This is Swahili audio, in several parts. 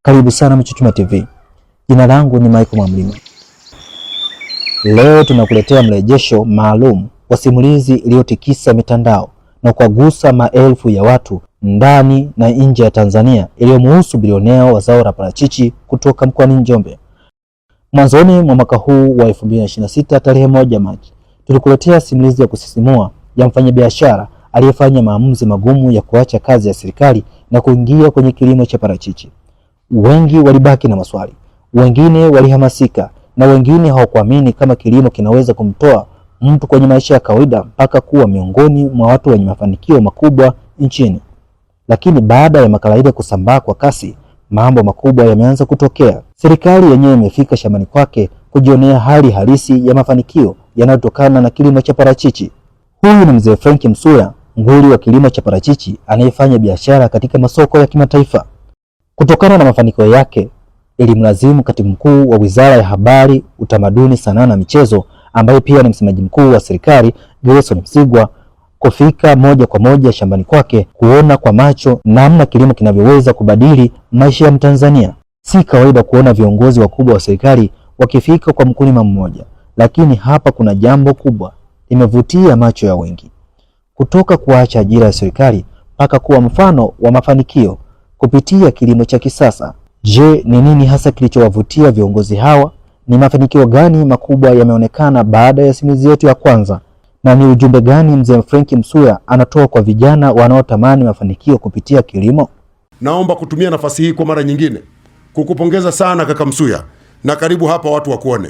Karibu sana Mchuchuma TV. Jina langu ni Michael Mwamlima. Leo tunakuletea mrejesho maalum wa simulizi iliyotikisa mitandao na kugusa maelfu ya watu ndani na nje ya Tanzania, iliyomhusu bilionea wa zao la parachichi kutoka mkoani Njombe. Mwanzoni mwa mwaka huu wa 2026 tarehe 1 Machi, tulikuletea simulizi ya kusisimua ya mfanyabiashara aliyefanya maamuzi magumu ya kuacha kazi ya serikali na kuingia kwenye kilimo cha parachichi. Wengi walibaki na maswali, wengine walihamasika, na wengine hawakuamini kama kilimo kinaweza kumtoa mtu kwenye maisha ya kawaida mpaka kuwa miongoni mwa watu wenye mafanikio makubwa nchini. Lakini baada ya makala ile kusambaa kwa kasi, mambo makubwa yameanza kutokea. Serikali yenyewe imefika shambani kwake kujionea hali halisi ya mafanikio yanayotokana na kilimo cha parachichi. Huyu ni Mzee Frank Msuya, nguli wa kilimo cha parachichi anayefanya biashara katika masoko ya kimataifa. Kutokana na mafanikio yake, ilimlazimu Katibu Mkuu wa Wizara ya Habari, Utamaduni, Sanaa na Michezo, ambaye pia ni msemaji mkuu wa serikali, Gerson Msigwa, kufika moja kwa moja shambani kwake kuona kwa macho namna kilimo kinavyoweza kubadili maisha ya Mtanzania. Si kawaida kuona viongozi wakubwa wa serikali wakifika kwa mkulima mmoja, lakini hapa kuna jambo kubwa limevutia macho ya wengi. Kutoka kuacha ajira ya serikali mpaka kuwa mfano wa mafanikio kupitia kilimo cha kisasa. Je, ni nini hasa kilichowavutia viongozi hawa? Ni mafanikio gani makubwa yameonekana baada ya simulizi yetu ya kwanza? Na ni ujumbe gani Mzee Frank Msuya anatoa kwa vijana wanaotamani mafanikio kupitia kilimo? Naomba kutumia nafasi hii kwa mara nyingine kukupongeza sana kaka Msuya, na karibu hapa watu wakuone.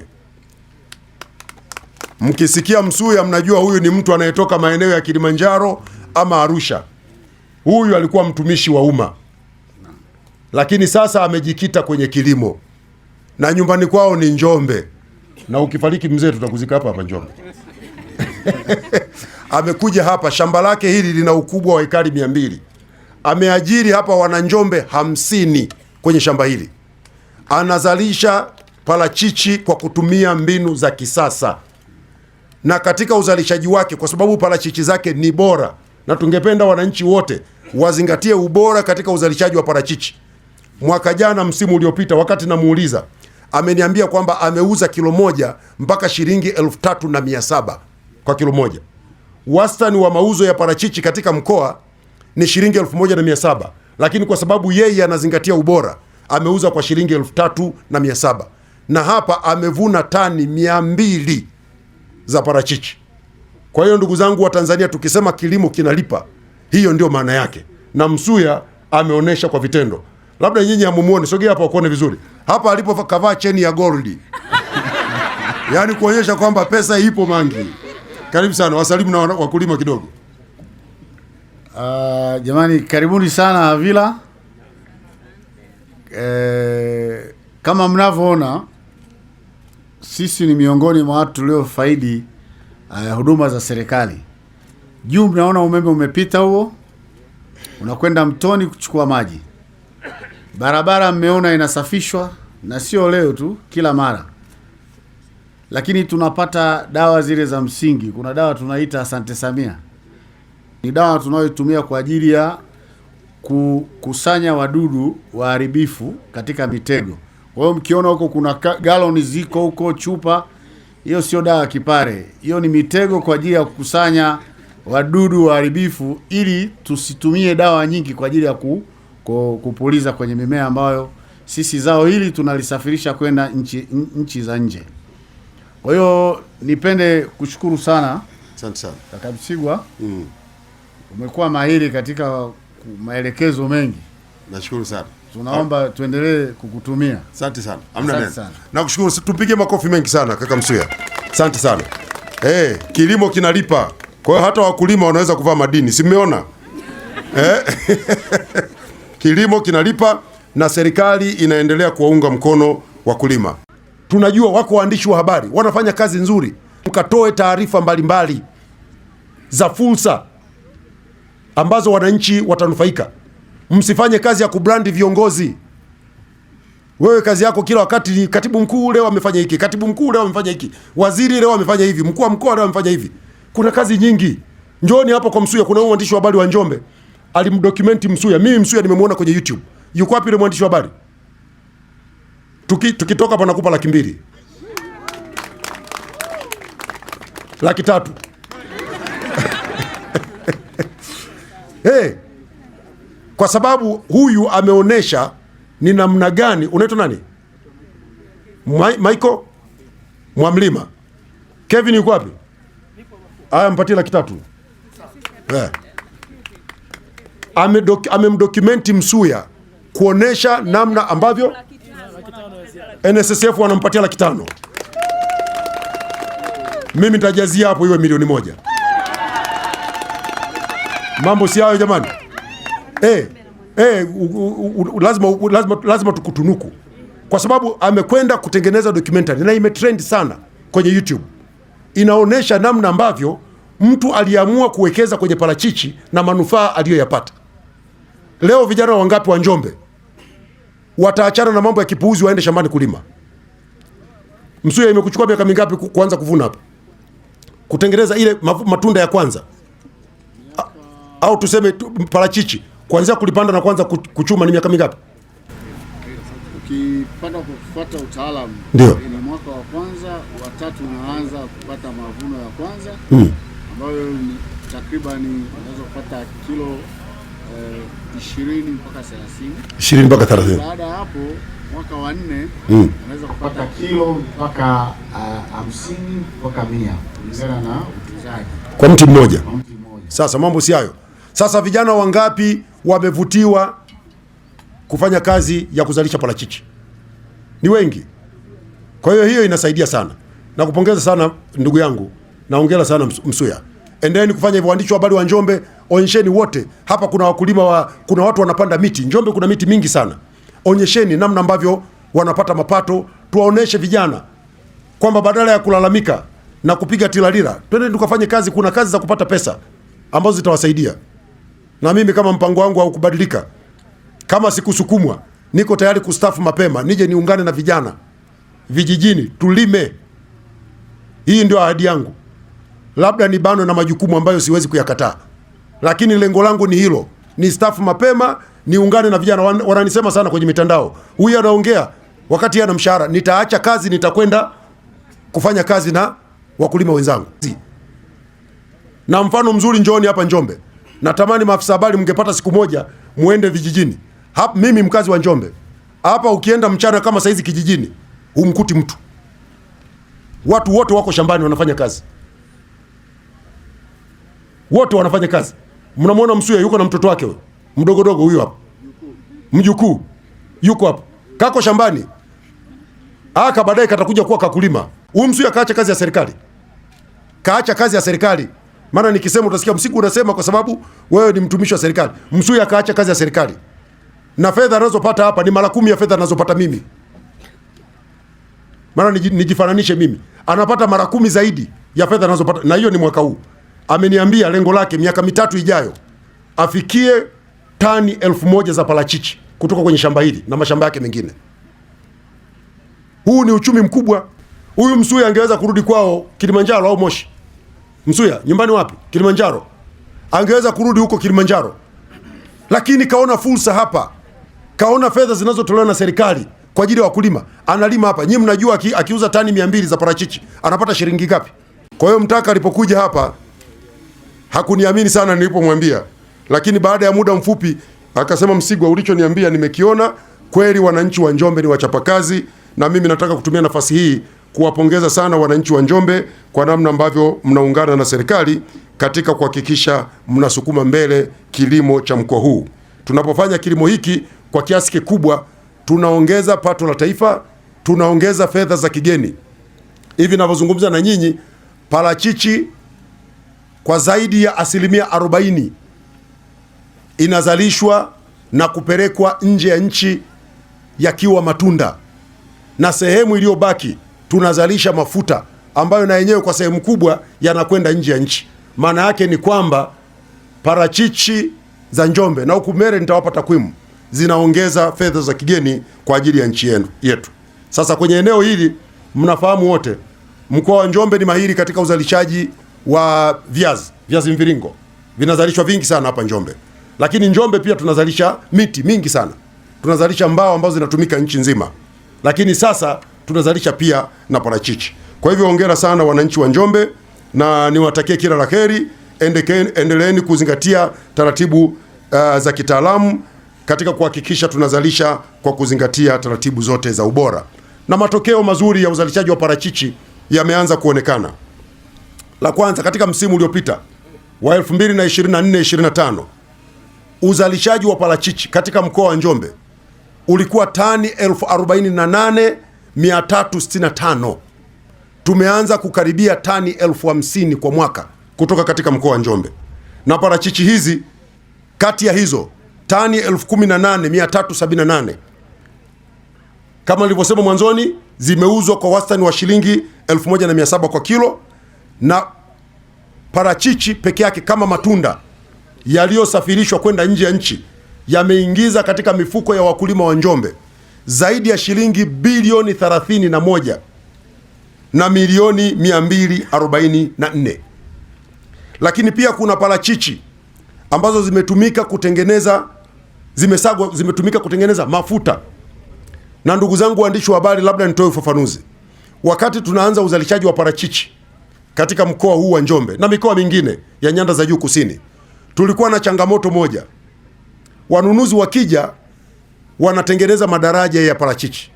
Mkisikia Msuya mnajua huyu ni mtu anayetoka maeneo ya Kilimanjaro ama Arusha. Huyu alikuwa mtumishi wa umma, lakini sasa amejikita kwenye kilimo na nyumbani kwao ni Njombe, na ukifariki mzee tutakuzika hapa hapa Njombe. Amekuja hapa, shamba lake hili lina ukubwa wa ekari 200. Ameajiri hapa wana Njombe 50 kwenye shamba hili. Anazalisha parachichi kwa kutumia mbinu za kisasa, na katika uzalishaji wake, kwa sababu parachichi zake ni bora, na tungependa wananchi wote wazingatie ubora katika uzalishaji wa parachichi. Mwaka jana msimu uliopita, wakati namuuliza, ameniambia kwamba ameuza kilo moja mpaka shilingi 3,700 kwa kilo moja. Wastani wa mauzo ya parachichi katika mkoa ni shilingi 1,700, lakini kwa sababu yeye anazingatia ubora ameuza kwa shilingi 3,700, na hapa amevuna tani 200 za parachichi. Kwa hiyo ndugu zangu wa Tanzania, tukisema kilimo kinalipa, hiyo ndio maana yake, na Msuya ameonesha kwa vitendo. Labda nyinyi hamumuone, sogea hapa ukoone vizuri. Hapa alipokavaa cheni ya gold. Yaani kuonyesha kwamba pesa ipo mangi. Karibu sana, wasalimu na wakulima kidogo. Jamani, karibuni sana Havila. Kama mnavyoona, sisi ni miongoni mwa watu tuliofaidi huduma za serikali. Juu mnaona umeme umepita huo, unakwenda mtoni kuchukua maji. Barabara mmeona inasafishwa, na sio leo tu, kila mara. Lakini tunapata dawa zile za msingi. Kuna dawa tunaita Asante Samia. Ni dawa tunayoitumia kwa ajili ya kukusanya wadudu waharibifu katika mitego. Kwa hiyo mkiona huko kuna galoni ziko huko, chupa, hiyo sio dawa kipare. Hiyo ni mitego kwa ajili ya kukusanya wadudu waharibifu, ili tusitumie dawa nyingi kwa ajili ya kupuliza kwenye mimea ambayo sisi zao hili tunalisafirisha kwenda nchi za nje. Kwa hiyo nipende kushukuru sana. Asante sana kaka Msigwa. Umekuwa mahiri katika maelekezo mengi. Nashukuru sana. Tunaomba tuendelee kukutumia. Asante sana. Amna neno. Nakushukuru, tupige makofi mengi sana kaka Msuya. Asante sana. Kilimo kinalipa. Kwa hiyo hata wakulima wanaweza kuvaa madini. Si mmeona? Kilimo kinalipa na serikali inaendelea kuwaunga mkono wakulima. Tunajua wako waandishi wa habari wanafanya kazi nzuri, mkatoe taarifa mbalimbali za fursa ambazo wananchi watanufaika. Msifanye kazi ya kubrandi viongozi. Wewe kazi yako kila wakati ni katibu mkuu leo amefanya hiki, katibu mkuu leo amefanya hiki, waziri leo amefanya hivi, mkuu wa mkoa leo amefanya hivi. Kuna kazi nyingi. Njooni hapo kwa Msuya, kuna mwandishi wa habari wa Njombe alimdokumenti Msuya. Mimi Msuya nimemuona kwenye YouTube. Yuko wapi yule mwandishi wa habari? Tukitoka hapa nakupa 200,000. 300,000. Hey, kwa sababu huyu ameonesha ni namna gani. Unaitwa nani? Michael Mwamlima. Kevin yuko wapi? Aya, mpatie 300,000. Yeah. Amemdokumenti Msuya kuonesha namna ambavyo NSSF wanampatia 500,000. Mimi nitajazia hapo iwe 1,000,000. Mambo si hayo jamani. Lazima tukutunuku, kwa sababu amekwenda kutengeneza documentary na imetrend sana kwenye YouTube. Inaonesha namna ambavyo mtu aliamua kuwekeza kwenye parachichi na manufaa aliyoyapata. Leo vijana wangapi wa Njombe wataachana na mambo ya kipuuzi waende shambani kulima? Msuya, imekuchukua miaka mingapi kuanza kuvuna hapa, kutengeneza ile matunda ya kwanza, au tuseme parachichi kuanzia kulipanda na kwanza kuchuma ni miaka mingapi? Ukipanda kufuata utaalamu, ndio ni mwaka wa kwanza wa tatu unaanza kupata mavuno ya kwanza, ambayo ni takriban unaweza kupata kilo 20 mpaka 30. 20 mpaka 30. Baada ya hapo mwaka wa 4 unaweza kupata kilo mpaka 50 mpaka 100 kulingana na utunzaji kwa mti mmoja. Sasa mambo si hayo. Sasa vijana wangapi wamevutiwa kufanya kazi ya kuzalisha parachichi? Ni wengi. Kwa hiyo inasaidia sana. Na kupongeza sana ndugu yangu. Naongera sana Msuya. Endeni kufanya hivyo. Waandishi wa habari wa Njombe, onyesheni wote. Hapa kuna wakulima kuna watu wanapanda miti. Njombe kuna miti mingi sana. Onyesheni namna ambavyo wanapata mapato. Tuwaoneshe vijana kwamba badala ya kulalamika na kupiga tilalira, twende tukafanye kazi. Kuna kazi za kupata pesa ambazo zitawasaidia. Na mimi kama mpango wangu haukubadilika, kama sikusukumwa, niko tayari kustaafu mapema nije niungane na vijana vijijini tulime. Hii ndio ahadi yangu. Labda nibanwe na majukumu ambayo siwezi kuyakataa, lakini lengo langu ni hilo, ni staafu mapema niungane na vijana. Wananisema sana kwenye mitandao, huyu anaongea wakati yeye ana mshahara. Nitaacha kazi, nitakwenda kufanya kazi na wakulima wenzangu. Na mfano mzuri, njooni hapa Njombe. Natamani maafisa habari mngepata siku moja muende vijijini. Hapa mimi mkazi wa Njombe. Hapa ukienda mchana kama saizi kijijini, humkuti mtu. Watu wote wako shambani wanafanya kazi. Wote wanafanya kazi. Mnamwona Msuya yuko na mtoto wake huyo. Mdogodogo huyu hapa. Mjukuu yuko hapa. Kako shambani. Aka baadaye katakuja kuwa kakulima. Huyu Msuya kaacha kazi ya serikali. Kaacha kazi ya serikali. Maana nikisema utasikia Msigu unasema kwa sababu wewe ni mtumishi wa serikali. Msuya kaacha kazi ya serikali. Na fedha anazopata hapa ni mara 10 ya fedha anazopata mimi. Maana nijifananishe mimi. Anapata mara 10 zaidi ya fedha anazopata, na hiyo ni mwaka huu. Ameniambia lengo lake miaka 3 ijayo afikie tani 1,000 za parachichi kutoka kwenye shamba hili na mashamba yake mengine. Huu ni uchumi mkubwa. Huyu Msuya angeweza kurudi kwao Kilimanjaro au Moshi. Msuya nyumbani wapi? Kilimanjaro. Angeweza kurudi huko Kilimanjaro. Lakini kaona fursa hapa. Kaona fedha zinazotolewa na serikali kwa ajili ya wakulima. Analima hapa. Nyinyi mnajua akiuza tani 200 za parachichi anapata shilingi ngapi? Kwa hiyo Mtaka alipokuja hapa hakuniamini sana nilipomwambia. Lakini baada ya muda mfupi akasema, Msigwa, ulichoniambia nimekiona. Kweli wananchi wa Njombe ni wachapakazi, na mimi nataka kutumia nafasi hii kuwapongeza sana wananchi wa Njombe kwa namna ambavyo mnaungana na serikali katika kuhakikisha mnasukuma mbele kilimo cha mkoa huu. Tunapofanya kilimo hiki kwa kiasi kikubwa, tunaongeza pato la taifa, tunaongeza fedha za kigeni. Hivi ninavyozungumza na nyinyi, parachichi kwa zaidi ya 40% inazalishwa na kupelekwa nje ya nchi yakiwa matunda, na sehemu iliyobaki tunazalisha mafuta ambayo na yenyewe kwa sehemu kubwa yanakwenda nje ya nchi. Maana yake ni kwamba parachichi za Njombe na huku Mere nitawapa takwimu, zinaongeza fedha za kigeni kwa ajili ya nchi yetu. Sasa kwenye eneo hili mnafahamu wote, mkoa wa Njombe ni mahiri katika uzalishaji wa viazi. viazi mviringo vinazalishwa vingi sana hapa Njombe. Lakini Njombe pia tunazalisha miti mingi sana. Tunazalisha mbao ambazo zinatumika nchi nzima. Lakini sasa tunazalisha pia na parachichi. Kwa hivyo hongera sana wananchi wa Njombe na niwatakie kila la heri. Endeleeni kuzingatia taratibu za kitaalamu katika kuhakikisha tunazalisha kwa kuzingatia taratibu zote za ubora. Na matokeo mazuri ya uzalishaji wa parachichi yameanza kuonekana. La kwanza, katika msimu uliopita wa 2024-2025 uzalishaji wa parachichi katika mkoa wa Njombe ulikuwa tani 48,365. Tumeanza kukaribia tani 50,000 kwa mwaka kutoka katika mkoa wa Njombe. Na parachichi hizi, kati ya hizo tani 18,378 kama nilivyosema mwanzoni, zimeuzwa kwa wastani wa shilingi 1,700 kwa kilo. Na parachichi peke yake kama matunda yaliyosafirishwa kwenda nje ya nchi yameingiza katika mifuko ya wakulima wa Njombe zaidi ya shilingi bilioni 31 na milioni 244. Lakini pia kuna parachichi ambazo zimetumika kutengeneza mafuta. Na ndugu zangu waandishi wa habari, labda nitoe ufafanuzi. Wakati tunaanza uzalishaji wa parachichi katika mkoa huu wa Njombe na mikoa mingine ya nyanda za juu kusini, tulikuwa na changamoto moja. Wanunuzi wakija wanatengeneza madaraja ya parachichi.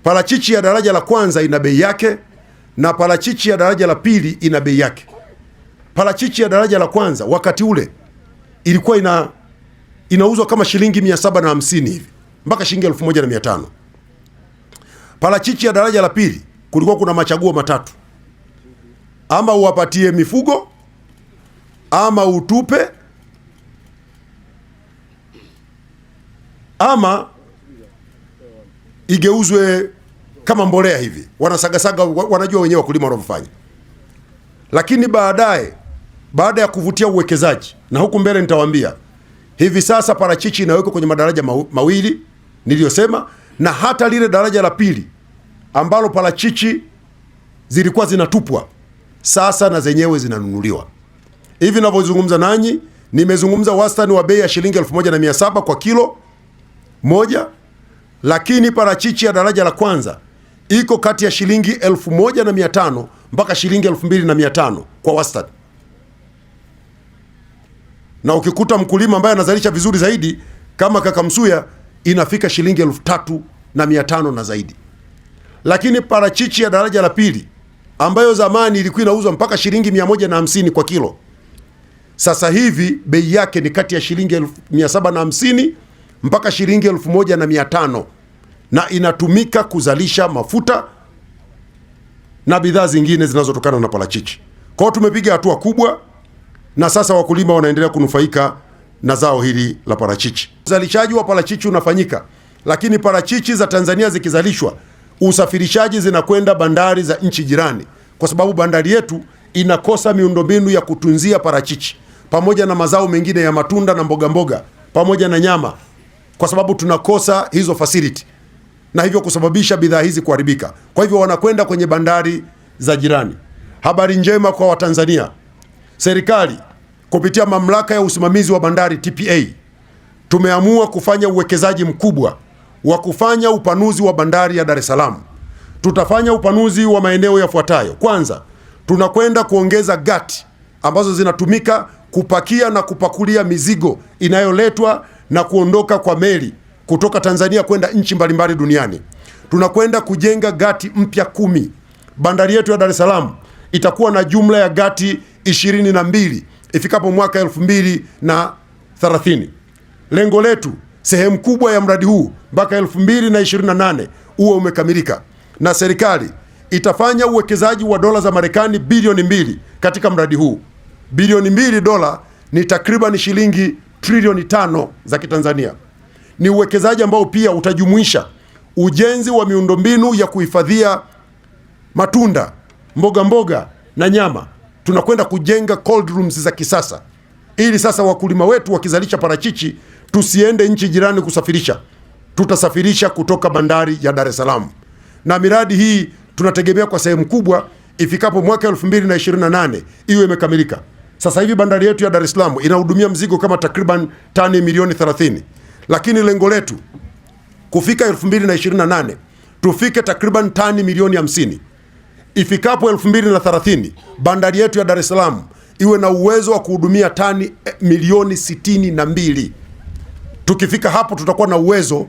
Parachichi ya daraja la kwanza ina bei yake na parachichi ya daraja la pili ina bei yake. Parachichi ya daraja la kwanza wakati ule ilikuwa inauzwa kama shilingi 750 hivi mpaka shilingi 1,500. Parachichi ya daraja la pili kulikuwa kuna machaguo matatu: ama uwapatie mifugo, ama utupe, ama igeuzwe kama mbolea hivi. Wanasagasaga, wanajua wenyewe wakulima wanavyofanya. Lakini baada ya kuvutia uwekezaji, na huku mbele nitawaambia, hivi sasa parachichi inawekwa kwenye madaraja mawili niliyosema, na hata lile daraja la pili ambalo parachichi zilikuwa zinatupwa sasa na zenyewe zinanunuliwa. Hivi ninavyozungumza nanyi, nimezungumza wastani wa bei ya shilingi 1,700 kwa kilo moja, lakini parachichi ya daraja la kwanza iko kati ya shilingi 1,500 mpaka shilingi 2,500 kwa wastani. Na ukikuta mkulima ambaye anazalisha vizuri zaidi kama kaka Msuya, inafika shilingi 3,500 na zaidi. Lakini parachichi ya daraja la pili ambayo zamani ilikuwa inauzwa mpaka shilingi 150 kwa kilo, sasa hivi bei yake ni kati ya shilingi 750 mpaka shilingi 1,500, na inatumika kuzalisha mafuta na bidhaa zingine zinazotokana na parachichi. Kwa hiyo tumepiga hatua kubwa na sasa wakulima wanaendelea kunufaika na zao hili la parachichi. Uzalishaji wa parachichi unafanyika, lakini parachichi za Tanzania zikizalishwa, usafirishaji zinakwenda bandari za nchi jirani, kwa sababu bandari yetu inakosa miundombinu ya kutunzia parachichi pamoja na mazao mengine ya matunda na mboga mboga pamoja na nyama, kwa sababu tunakosa hizo facility, na hivyo kusababisha bidhaa hizi kuharibika. Kwa hivyo wanakwenda kwenye bandari za jirani. Habari njema kwa Watanzania, serikali kupitia mamlaka ya usimamizi wa bandari TPA tumeamua kufanya uwekezaji mkubwa wa kufanya upanuzi wa bandari ya Dar es Salaam. Tutafanya upanuzi wa maeneo yafuatayo. Kwanza, tunakwenda kuongeza gati ambazo zinatumika kupakia na kupakulia mizigo inayoletwa na kuondoka kwa meli kutoka Tanzania kwenda nchi mbalimbali duniani. Tunakwenda kujenga gati mpya 10. Bandari yetu ya Dar es Salaam itakuwa na jumla ya gati 22 ifikapo mwaka 2030. Lengo letu, sehemu kubwa ya mradi huu mpaka 2028 uwe umekamilika, na serikali itafanya uwekezaji wa dola za Marekani bilioni 2 katika mradi huu. Bilioni 2 dola ni takriban shilingi trilioni 5 za Kitanzania. Ni uwekezaji ambao pia utajumuisha ujenzi wa miundombinu ya kuhifadhia matunda, mboga mboga na nyama. Tunakwenda kujenga cold rooms za kisasa, ili sasa wakulima wetu wakizalisha parachichi tusiende nchi jirani kusafirisha, tutasafirisha kutoka bandari ya Dar es Salaam. Na miradi hii tunategemea kwa sehemu kubwa ifikapo mwaka 2028 iwe imekamilika. Sasa hivi bandari yetu ya Dar es Salaam inahudumia mzigo kama takriban tani milioni 30, lakini lengo letu kufika 2028 tufike takriban tani milioni 50. Ifikapo 2030 bandari yetu ya Dar es Salaam iwe na uwezo wa kuhudumia tani milioni 62. Tukifika hapo tutakuwa na uwezo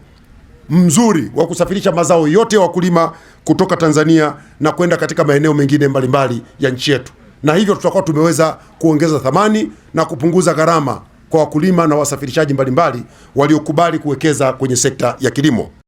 mzuri wa kusafirisha mazao yote ya wakulima kutoka Tanzania na kwenda katika maeneo mengine mbalimbali ya nchi yetu, na hivyo tutakuwa tumeweza kuongeza thamani na kupunguza gharama kwa wakulima na wasafirishaji mbalimbali waliokubali kuwekeza kwenye sekta ya kilimo.